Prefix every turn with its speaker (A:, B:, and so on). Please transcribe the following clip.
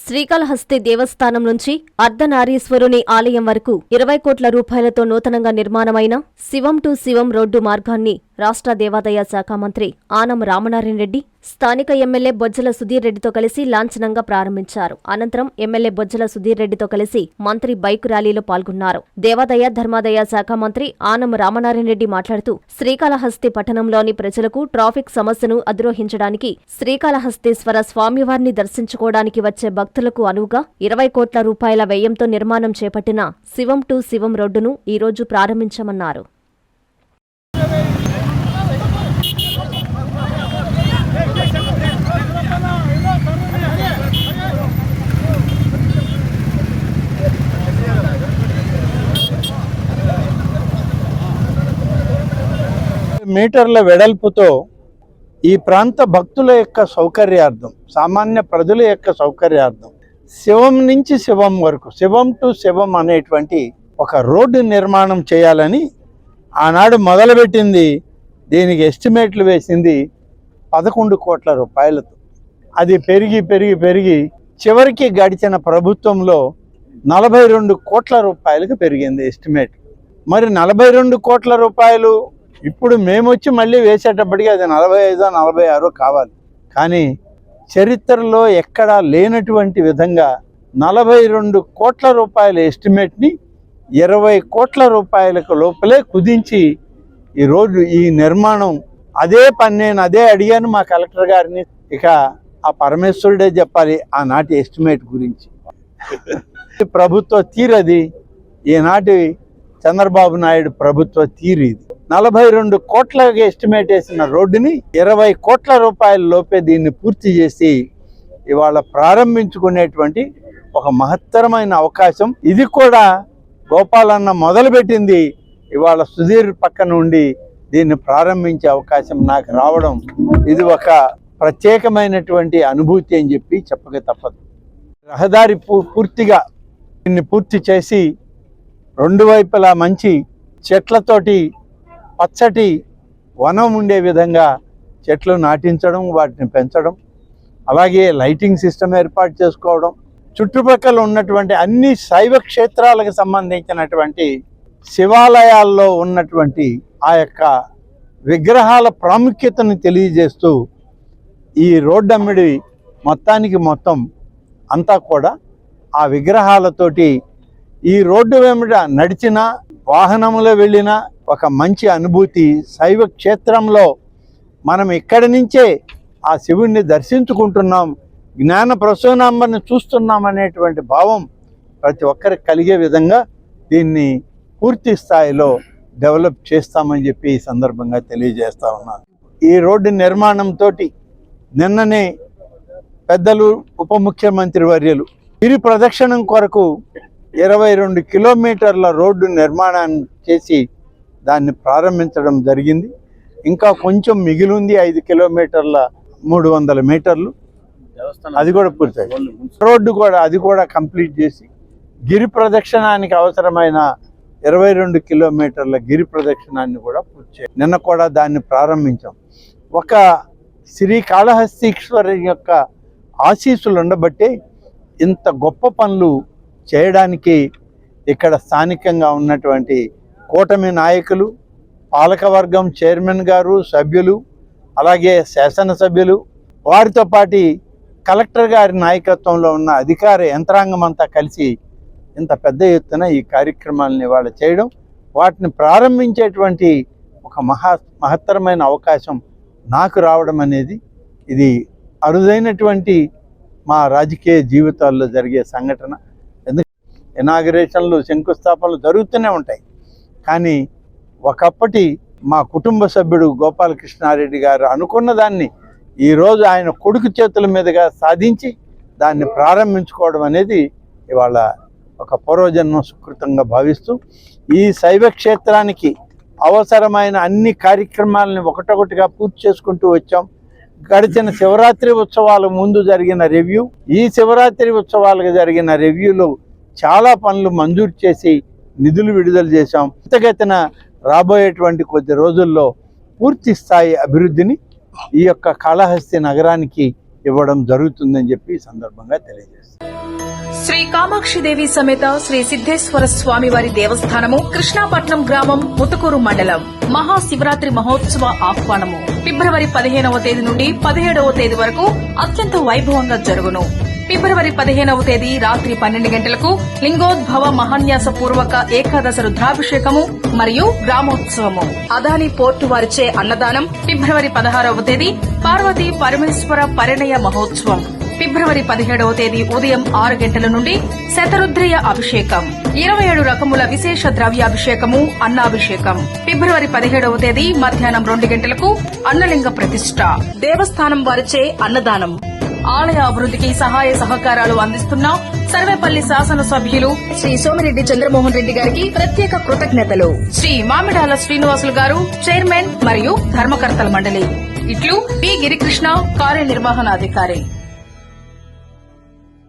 A: శ్రీకాళహస్తి దేవస్థానం నుంచి అర్ధనారీశ్వరుని ఆలయం వరకు 20 కోట్ల రూపాయలతో నూతనంగా నిర్మాణమైన శివం టు శివం రోడ్డు మార్గాన్ని రాష్ట్ర దేవాదాయ శాఖ మంత్రి ఆనం రామనారాయణ రెడ్డి స్థానిక ఎమ్మెల్యే బొజ్జల సుధీర్ రెడ్డితో కలిసి లాంఛనంగా ప్రారంభించారు. అనంతరం ఎమ్మెల్యే బొజ్జల సుధీర్ రెడ్డితో కలిసి మంత్రి బైక్ ర్యాలీలో పాల్గొన్నారు. దేవాదాయ ధర్మాదాయ శాఖ మంత్రి ఆనం రామనారాయణ రెడ్డి మాట్లాడుతూ శ్రీకాళహస్తి పట్టణంలోని ప్రజలకు ట్రాఫిక్ సమస్యను అధిరోహించడానికి శ్రీకాళహస్తీశ్వర స్వామివారిని దర్శించుకోవడానికి వచ్చే భక్తులకు అనువుగా 20 కోట్ల రూపాయల వ్యయంతో నిర్మాణం చేపట్టిన శివం టు శివం రోడ్డును ఈరోజు ప్రారంభించామన్నారు.
B: మీటర్ల వెడల్పుతో ఈ ప్రాంత భక్తుల యొక్క సౌకర్యార్థం, సామాన్య ప్రజల యొక్క సౌకర్యార్థం శివం నుంచి శివం వరకు శివం టు శివం అనేటువంటి ఒక రోడ్డు నిర్మాణం చేయాలని ఆనాడు మొదలుపెట్టింది. దీనికి ఎస్టిమేట్లు వేసింది 11 కోట్ల రూపాయలతో. అది పెరిగి పెరిగి పెరిగి చివరికి గడిచిన ప్రభుత్వంలో 42 కోట్ల రూపాయలకు పెరిగింది ఎస్టిమేట్. మరి 42 కోట్ల రూపాయలు ఇప్పుడు మేమొచ్చి మళ్ళీ వేసేటప్పటికి అది 45-46 కావాలి. కానీ చరిత్రలో ఎక్కడా లేనటువంటి విధంగా 42 కోట్ల రూపాయల ఎస్టిమేట్ని 20 కోట్ల రూపాయలకు లోపలే కుదించి ఈరోజు ఈ నిర్మాణం నేను అదే అడిగాను మా కలెక్టర్ గారిని. ఇక ఆ పరమేశ్వరుడే చెప్పాలి ఆనాటి ఎస్టిమేట్ గురించి. ప్రభుత్వ తీరది, ఈనాటి చంద్రబాబు నాయుడు ప్రభుత్వ తీరు ఇది. 42 కోట్లకి ఎస్టిమేట్ వేసిన రోడ్డుని 20 కోట్ల రూపాయల లోపే దీన్ని పూర్తి చేసి ఇవాళ ప్రారంభించుకునేటువంటి ఒక మహత్తరమైన అవకాశం. ఇది కూడా గోపాలన్న మొదలుపెట్టింది. ఇవాళ సుధీర్ పక్కన ఉండి దీన్ని ప్రారంభించే అవకాశం నాకు రావడం ఇది ఒక ప్రత్యేకమైనటువంటి అనుభూతి అని చెప్పి చెప్పక తప్పదు. రహదారి పూర్తిగా దీన్ని పూర్తి చేసి రెండు వైపులా మంచి చెట్లతోటి పచ్చటి వనం ఉండే విధంగా చెట్లు నాటించడం, వాటిని పెంచడం, అలాగే లైటింగ్ సిస్టమ్ ఏర్పాటు చేసుకోవడం, చుట్టుపక్కల ఉన్నటువంటి అన్ని శైవ క్షేత్రాలకు సంబంధించినటువంటి శివాలయాల్లో ఉన్నటువంటి ఆ యొక్క విగ్రహాల ప్రాముఖ్యతను తెలియజేస్తూ ఈ రోడ్డమ్మిడి మొత్తం అంతా కూడా ఆ విగ్రహాలతోటి ఈ రోడ్డు వెంబడ నడిచినా వాహనంలో వెళ్ళినా ఒక మంచి అనుభూతి. శైవ క్షేత్రంలో మనం ఇక్కడి నుంచే ఆ శివుణ్ణి దర్శించుకుంటున్నాం, జ్ఞాన ప్రసూనాంబని చూస్తున్నాం అనేటువంటి భావం ప్రతి ఒక్కరికి కలిగే విధంగా దీన్ని పూర్తి స్థాయిలో డెవలప్ చేస్తామని చెప్పి ఈ సందర్భంగా తెలియజేస్తా ఉన్నాను. ఈ రోడ్డు నిర్మాణంతో నిన్ననే పెద్దలు ఉప ముఖ్యమంత్రి వర్యులు గిరి ప్రదక్షిణం కొరకు 22 కిలోమీటర్ల రోడ్డు నిర్మాణాన్ని చేసి దాన్ని ప్రారంభించడం జరిగింది. ఇంకా కొంచెం మిగిలింది 5 కిలోమీటర్ల 300 మీటర్లు, అది కూడా పూర్తయింది. రోడ్డు కూడా అది కూడా కంప్లీట్ చేసి గిరి ప్రదక్షిణానికి అవసరమైన 22 కిలోమీటర్ల గిరి ప్రదక్షిణాన్ని కూడా పూర్తి చేయాలి. నిన్న కూడా దాన్ని ప్రారంభించాం. ఒక శ్రీకాళహస్తీశ్వరు యొక్క ఆశీస్సులు ఉండబట్టే ఇంత గొప్ప పనులు చేయడానికి ఇక్కడ స్థానికంగా ఉన్నటువంటి కూటమి నాయకులు, పాలకవర్గం, చైర్మన్ గారు, సభ్యులు, అలాగే శాసనసభ్యులు, వారితో పాటు కలెక్టర్ గారి నాయకత్వంలో ఉన్న అధికార యంత్రాంగం అంతా కలిసి ఇంత పెద్ద ఎత్తున ఈ కార్యక్రమాలను ఇవాళ చేయడం, వాటిని ప్రారంభించేటువంటి ఒక మహత్తరమైన అవకాశం నాకు రావడం అనేది ఇది అరుదైనటువంటి మా రాజకీయ జీవితాల్లో జరిగే సంఘటన. ఇనాగరేషన్లు, శంకుస్థాపనలు జరుగుతూనే ఉంటాయి. కానీ ఒకప్పటి మా కుటుంబ సభ్యుడు గోపాలకృష్ణారెడ్డి గారు అనుకున్న దాన్ని ఈరోజు ఆయన కొడుకు చేతుల మీదుగా సాధించి దాన్ని ప్రారంభించుకోవడం అనేది ఇవాళ ఒక పూర్వజన్మ సుకృతంగా భావిస్తూ ఈ శైవ క్షేత్రానికి అవసరమైన అన్ని కార్యక్రమాలని ఒకటొకటిగా పూర్తి చేసుకుంటూ వచ్చాం. గడిచిన శివరాత్రి ఉత్సవాల ముందు జరిగిన రివ్యూ, ఈ శివరాత్రి ఉత్సవాలకు జరిగిన రివ్యూలో చాలా పనులు మంజూరు చేసి నిధులు విడుదల చేశాం. ఇంతగతిన రాబోయేటువంటి కొద్ది రోజుల్లో పూర్తి స్థాయి అభివృద్ధిని ఈ యొక్క కాళహస్తి నగరానికి ఇవ్వడం జరుగుతుందని చెప్పి ఈ సందర్భంగా తెలియజేస్తాను.
C: శ్రీ కామాక్షిదేవి సమేత శ్రీ సిద్దేశ్వర స్వామి వారి దేవస్థానము కృష్ణాపట్నం గ్రామం ముతుకూరు మండలం మహాశివరాత్రి మహోత్సవ ఆహ్వానము ఫిబ్రవరి 15వ తేదీ నుండి 17వ తేదీ వరకు అత్యంత వైభవంగా జరుగును. ఫిబ్రవరి 15వ తేదీ రాత్రి 12 గంటలకు లింగోద్భవ మహాన్యాస పూర్వక ఏకాదశ రుద్రాభిషేకము మరియు గ్రామోత్సవము. అదాని పోర్టు వారిచే అన్నదానం. ఫిబ్రవరి 16వ తేదీ పార్వతీ పరమేశ్వర పరిణయ మహోత్సవం. ఫిబ్రవరి 17వ తేదీ ఉదయం 6 గంటల నుండి శతరుద్రయ అభిషేకం. 27 రకముల విశేష ద్రవ్యాభిషేకము, అన్నాభిషేకం. ఫిబ్రవరి 17వ తేదీ మధ్యాహ్నం 2 గంటలకు అన్నలింగ ప్రతిష్ఠ. దేవస్థానం వారిచే అన్నదానం. ఆలయ అభివృద్ధికి సహాయ సహకారాలు అందిస్తున్న సర్వేపల్లి శాసనసభ్యులు శ్రీ సోమిరెడ్డి చంద్రమోహన్ రెడ్డి గారికి ప్రత్యేక కృతజ్ఞతలు. శ్రీ మామిడాల శ్రీనివాసులు గారు చైర్మన్ మరియు ధర్మకర్తల మండలి. ఇట్లు పి గిరికృష్ణ కార్యనిర్వహణాధికారి.